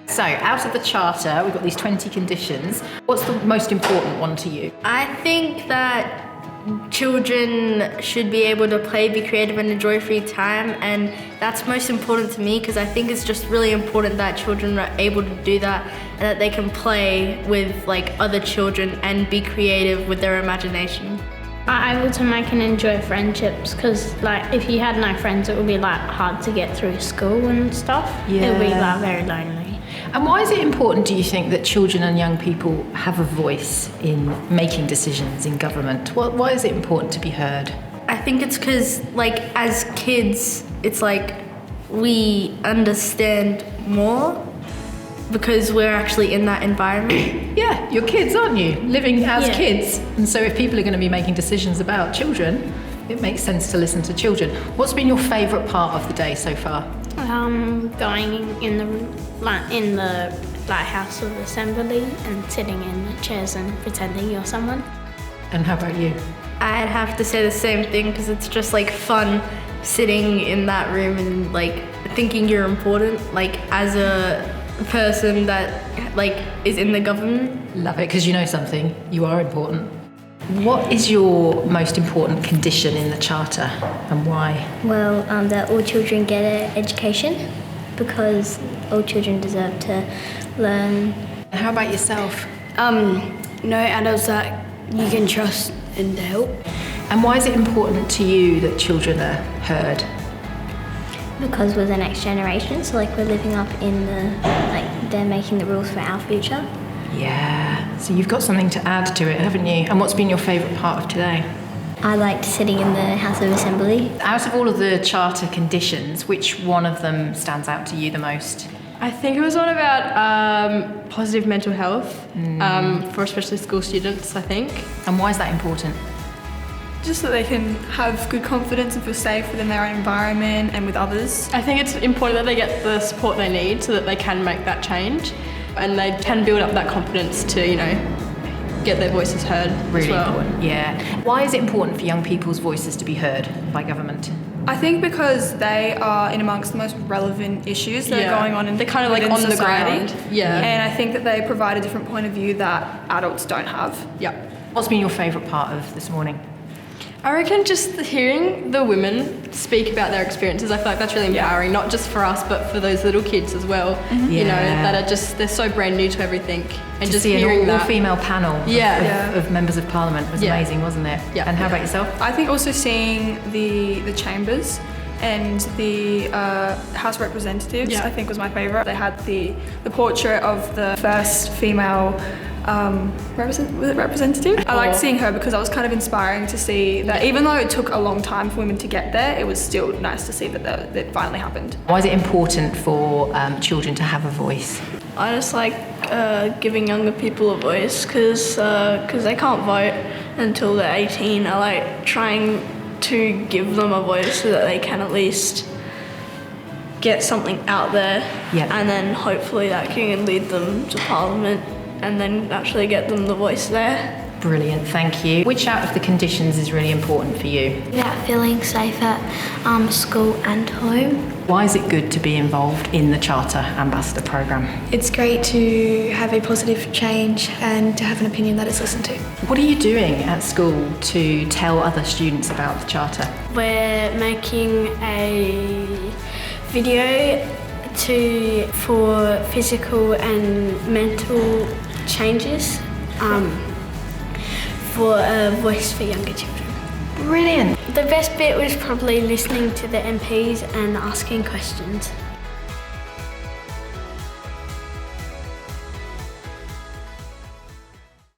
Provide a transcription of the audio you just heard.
So, out of the charter, we've got these 20 conditions. What's the most important one to you? I think that children should be able to play, be creative and enjoy free time, and that's most important to me because I think it's just really important that children are able to do that and that they can play with like other children and be creative with their imagination. Are able to make and enjoy friendships because like if you had no friends it would be like hard to get through school and stuff. Yeah. It would be like very lonely. And why is it important, do you think, that children and young people have a voice in making decisions in government? Why is it important to be heard? I think it's because like as kids it's like we understand more because we're actually in that environment. Yeah, you're kids, aren't you? Living as Yeah. kids. And so if people are going to be making decisions about children, it makes sense to listen to children. What's been your favourite part of the day so far? Going in the House of Assembly and sitting in the chairs and pretending you're someone. And how about you? I'd have to say the same thing because it's just like fun sitting in that room and like thinking you're important, like as a person that like is in the government. Love it, because you know something, you are important. What is your most important condition in the Charter and why? Well, that all children get an education because all children deserve to learn. How about yourself? No adults that you can trust and help. And why is it important to you that children are heard? Because we're the next generation, so like we're living up in they're making the rules for our future. Yeah, so you've got something to add to it, haven't you? And what's been your favourite part of today? I liked sitting in the House of Assembly. Out of all of the Charter conditions, which one of them stands out to you the most? I think it was one about positive mental health for especially school students, I think. And why is that important? Just so they can have good confidence and feel safe within their own environment and with others. I think it's important that they get the support they need so that they can make that change and they can build up that confidence to, you know, get their voices heard Really as well. important, yeah. Why is it important for young people's voices to be heard by government? I think because they are in amongst the most relevant issues that are going on in They're kind of like within on society. the ground. Yeah. And I think that they provide a different point of view that adults don't have. Yeah. What's been your favourite part of this morning? I reckon just hearing the women speak about their experiences, I feel like that's really empowering, not just for us, but for those little kids as well, you know, that are just, they're so brand new to everything. And To just see hearing an that. all-female panel of members of Parliament was Yeah. amazing, wasn't it? Yeah. And how about yourself? I think also seeing the chambers and the House of Representatives, I think was my favourite. They had the portrait of the first female representative. I liked seeing her because I was kind of inspiring to see that even though it took a long time for women to get there, it was still nice to see that it finally happened. Why is it important for children to have a voice? I just like giving younger people a voice because they can't vote until they're 18. I like trying to give them a voice so that they can at least get something out there, and then hopefully that can lead them to Parliament and then actually get them the voice there. Brilliant, thank you. Which out of the conditions is really important for you? About feeling safe at school and home. Why is it good to be involved in the Charter Ambassador Programme? It's great to have a positive change and to have an opinion that is listened to. What are you doing at school to tell other students about the Charter? We're making a video for physical and mental changes for a voice for younger children. Brilliant. The best bit was probably listening to the MPs and asking questions.